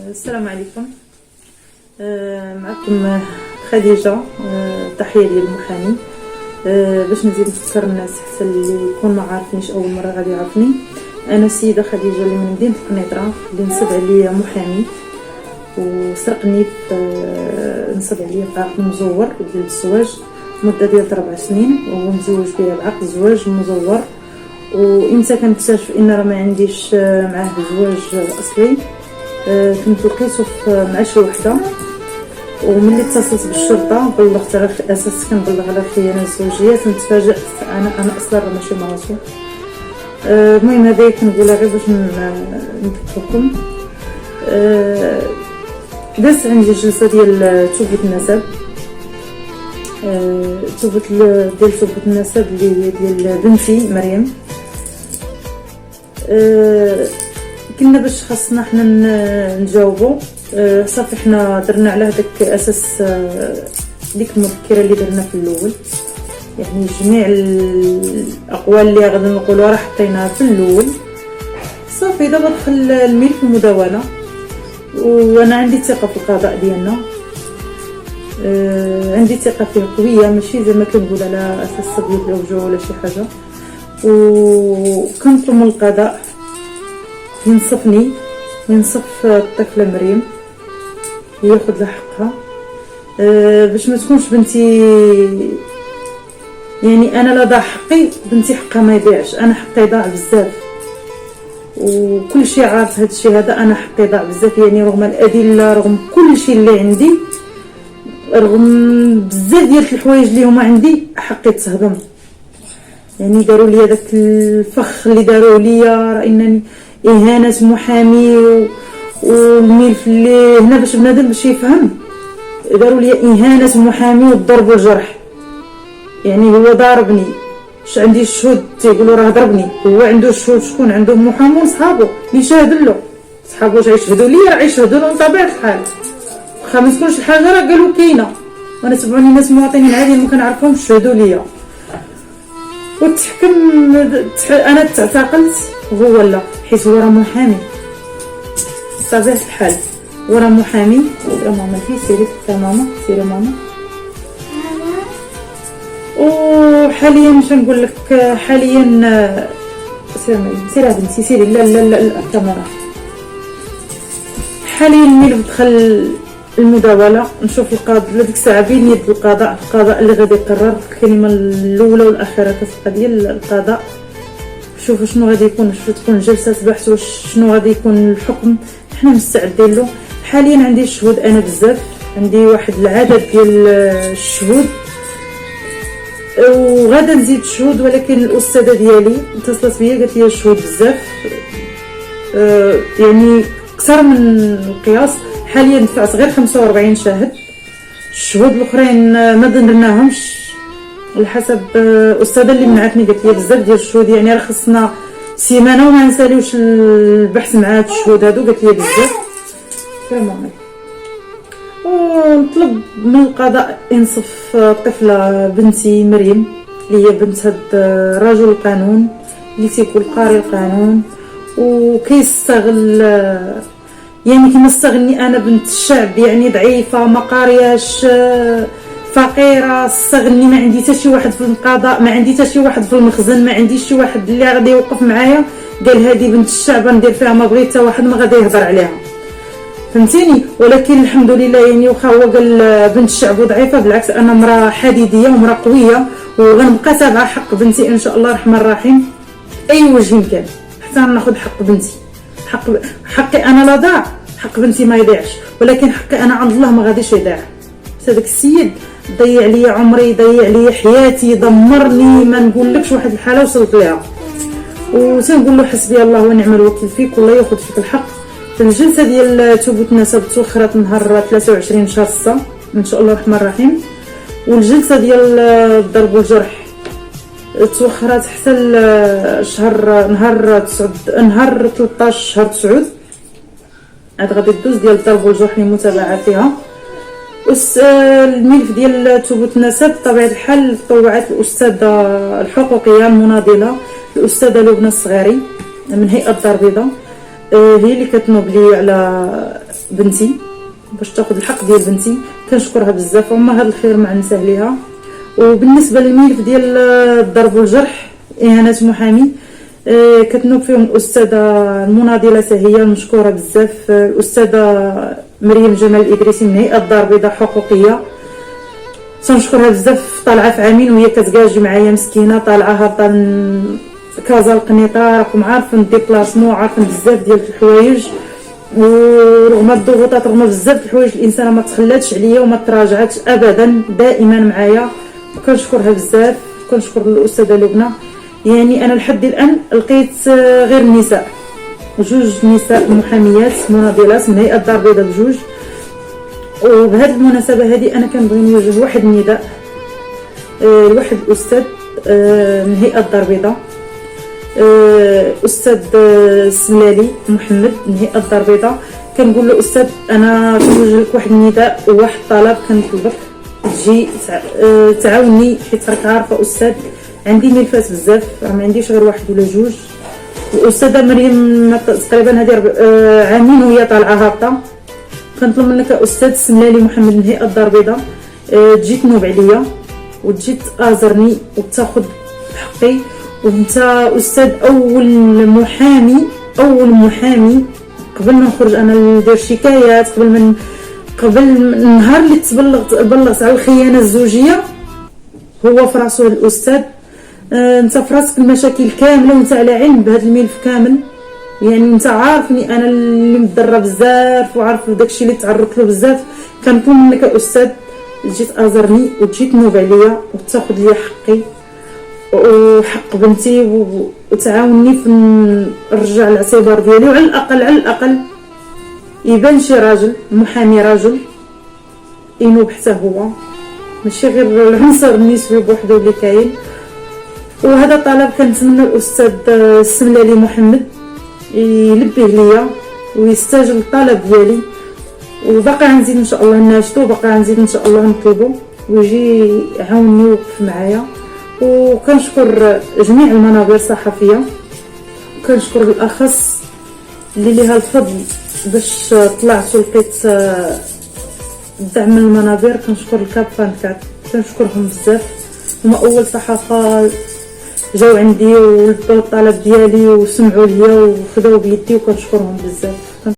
السلام عليكم. معكم خديجة. تحية للمحامي. باش نزيد نفكر الناس حتى اللي يكون ما عارفنيش اول مره غادي يعرفني. انا السيده خديجه اللي من مدينه القنيطره، اللي نصب عليا محامي وسرقني نصب عليا في عقد مزور ديال الزواج مده ديال 4 سنين، وهو مزوج بها بعقد زواج مزور. وامتى كنكتشف ان راه ما عنديش معاه زواج اصلي، كنت لقيتو مع شي وحده، وملي اتصلت بالشرطه بلغت على اساس كنبلغ على الخيانه الزوجيه، تفاجأت انا اصلا راه ماشي مراتو. المهم هذا كنقولها غير باش نذكركم. دازت عندي جلسه ديال توبه النسب، توبه النسب اللي ديال بنتي مريم. كنا باش خاصنا حنا نجاوبوا. صافي حنا درنا على هذاك اساس ديك المذكره اللي درنا في الاول، يعني جميع الاقوال اللي غادي نقولوا راه حطيناها في الاول. صافي دابا دخل الميل في المداوله، وانا عندي ثقه في القضاء ديالنا، عندي ثقه فيه قويه، ماشي زي ما كنقول على اساس صديق الوجه ولا شي حاجه. وكنطلب من القضاء ينصفني، ينصف الطفله مريم، ياخذ لها حقها، باش ما تكونش بنتي، يعني انا لا ضاع حقي، بنتي حقها ما يضيعش. انا حقي ضاع بزاف، وكل شيء عارف هذا الشيء هذا. انا حقي ضاع بزاف، يعني رغم الادله، رغم كل شيء اللي عندي، رغم بزاف ديال الحوايج اللي هما عندي، حقي تهضم. يعني داروا لي داك الفخ اللي داروا لي، راه انني اهانه محامي والملف اللي هنا باش بنادم باش يفهم، داروا لي اهانه محامي والضرب والجرح. يعني هو ضاربني، واش عندي الشهود تيقولوا راه ضربني، هو عنده الشهود، شكون عنده محامون صحابو اللي شاهدوا له، صحابو واش غيشهدوا لي؟ راه غيشهدوا له بطبيعه الحال، واخا ما تكونش الحاجه راه قالوا كاينه، وانا تبعوني ناس مواطنين عاديين ما كنعرفهمش شهدوا ليا. والتحكم انا تعتقلت وهو لا، حيت هو راه محامي بطبيعه الحال، هو راه محامي. يا ماما سيري يا ماما، سيري ماما. وحاليا مش نقول لك، حاليا سيري سيري بنتي سيري، لا لا لا الكاميرا. حاليا ملي دخل المداوله نشوف القاضي ديك الساعه بين يد القضاء اللي غادي يقرر الكلمه الاولى والاخيره كتبقى ديال القضاء. شوفوا شنو غادي يكون، واش تكون جلسه بحث، واش شنو غادي يكون الحكم، حنا مستعدين له. حاليا عندي الشهود انا بزاف، عندي واحد العدد ديال الشهود، وغادا نزيد شهود، ولكن الاستاذه ديالي اتصلت بيا قالت لي الشهود بزاف، يعني اكثر من القياس. حاليا دفعت غير 45 شاهد، الشهود الاخرين ما درناهمش على حسب الاستاذه اللي منعتني، قالت لي بزاف ديال الشهود، يعني راه خصنا سيمانه وما نساليوش البحث مع هاد الشهود هادو، قالت لي بزاف. تمام. ونطلب من القضاء ينصف الطفله بنتي مريم، اللي هي بنت هاد رجل القانون اللي تيكون قاري القانون وكيستغل، يعني كما استغني انا بنت الشعب، يعني ضعيفه ما قارياش، فقيره، استغني، ما عندي حتى شي واحد في القضاء، ما عندي حتى شي واحد في المخزن، ما عنديش شي واحد اللي غادي يوقف معايا قال هذه بنت الشعب ندير فيها ما بغيت، حتى واحد ما غادي يهضر عليها، فهمتيني. ولكن الحمد لله، يعني واخا هو قال بنت الشعب وضعيفه، بالعكس انا مراه حديديه ومراه قويه، وغنبقى تابعه حق بنتي ان شاء الله الرحمن الرحيم اي وجه كان، حتى ناخذ حق بنتي. حقي انا لا ضاع، حق بنتي ما يضيعش، ولكن حقي انا عند الله ما غاديش يضيع. هذاك السيد ضيع لي عمري، ضيع لي حياتي، دمرني، ما نقولكش واحد الحاله وصلت ليها. وتنقول له حسبي الله ونعم الوكيل فيك، والله ياخذ فيك الحق. الجلسه ديال توبه النسب توخرت نهار 23 شهر 6 ان شاء الله الرحمن الرحيم، والجلسه ديال الضرب والجرح توخرت حتى نهار 13 شهر 9 عاد غادي تدوز ديال الضرب والجرح المتابعه فيها. الملف ديال توبه النسب بطبيعه الحال طوعت الاستاذه الحقوقيه المناضله الاستاذه لبنى الصغيري من هيئه الدار البيضاء. هي اللي كتنوب لي على بنتي باش تاخذ الحق ديال بنتي، كنشكرها بزاف. وما هذا الخير ما ننساه ليها. وبالنسبه للملف ديال الضرب والجرح اهانه محامي، كتنوب فيهم الاستاذه المناضله هي المشكوره بزاف، الاستاذه مريم جمال الادريسي من هيئه الدار البيضاء حقوقيه، تنشكرها بزاف. طالعه في عامين وهي كتكاجي معايا مسكينه، طالعه هابطه من كازا القنيطره، راكم عارفين ديبلاسمون، عارفين بزاف ديال الحوايج. ورغم الضغوطات، رغم بزاف الحوايج، الانسانه ما تخلاتش عليا وما تراجعتش ابدا، دائما معايا. كنشكرها بزاف. كنشكر الاستاذه لبنى. يعني انا لحد الان لقيت غير النساء، جوج نساء محاميات مناضلات من هيئه الدار البيضاء بجوج. وبهذه المناسبه هذه انا كنبغي نوجه واحد النداء لواحد الاستاذ من هيئه الدار البيضاء، استاذ السملالي محمد من هيئه الدار البيضاء. كنقول له استاذ، انا كنوجه لك واحد النداء وواحد الطلب، كنطلبك تجي تعاوني، حيت راك عارفه استاذ عندي ملفات بزاف، ما عنديش غير واحد ولا جوج. الاستاذه مريم تقريبا هذه عامين وهي طالعه هابطه. كنطلب منك استاذ السملالي محمد من هيئه الدار البيضاء تجي تنوب عليا وتجي تازرني وتاخذ حقي. وانت استاذ اول محامي قبل ما نخرج انا ندير شكايات، قبل النهار اللي بلغت على الخيانه الزوجيه، هو في راسو الاستاذ. انت في راسك المشاكل كامله وانت على علم بهذا الملف كامل. يعني انت عارفني انا اللي مضره بزاف، وعارف داكشي اللي تعرضت له بزاف. كنطلب منك استاذ تجي تازرني وتجي تنوب عليا وتاخذ لي حقي وحق بنتي، وتعاوني في نرجع الاعتبار ديالي. وعلى الاقل يبان شي راجل محامي، راجل ينوب حتى هو، ماشي غير العنصر النسوي بوحدو اللي كاين. وهذا طلب كنتمنى الاستاذ السملالي محمد يلبيه ليا ويستجب الطلب ديالي. وباقي غنزيد ان شاء الله ناشطو، باقي غنزيد ان شاء الله نطلبو ويجي يعاونني ويوقف معايا. وكنشكر جميع المنابر الصحفيه، كنشكر بالاخص اللي ليها الفضل باش طلعت ولقيت الدعم من المنابر. كنشكر الكاب فانكات، كنشكرهم بزاف. هما اول صحافه جاو عندي ولبوا الطلب ديالي وسمعوا ليا وخداو بيدي، وكنشكرهم بزاف.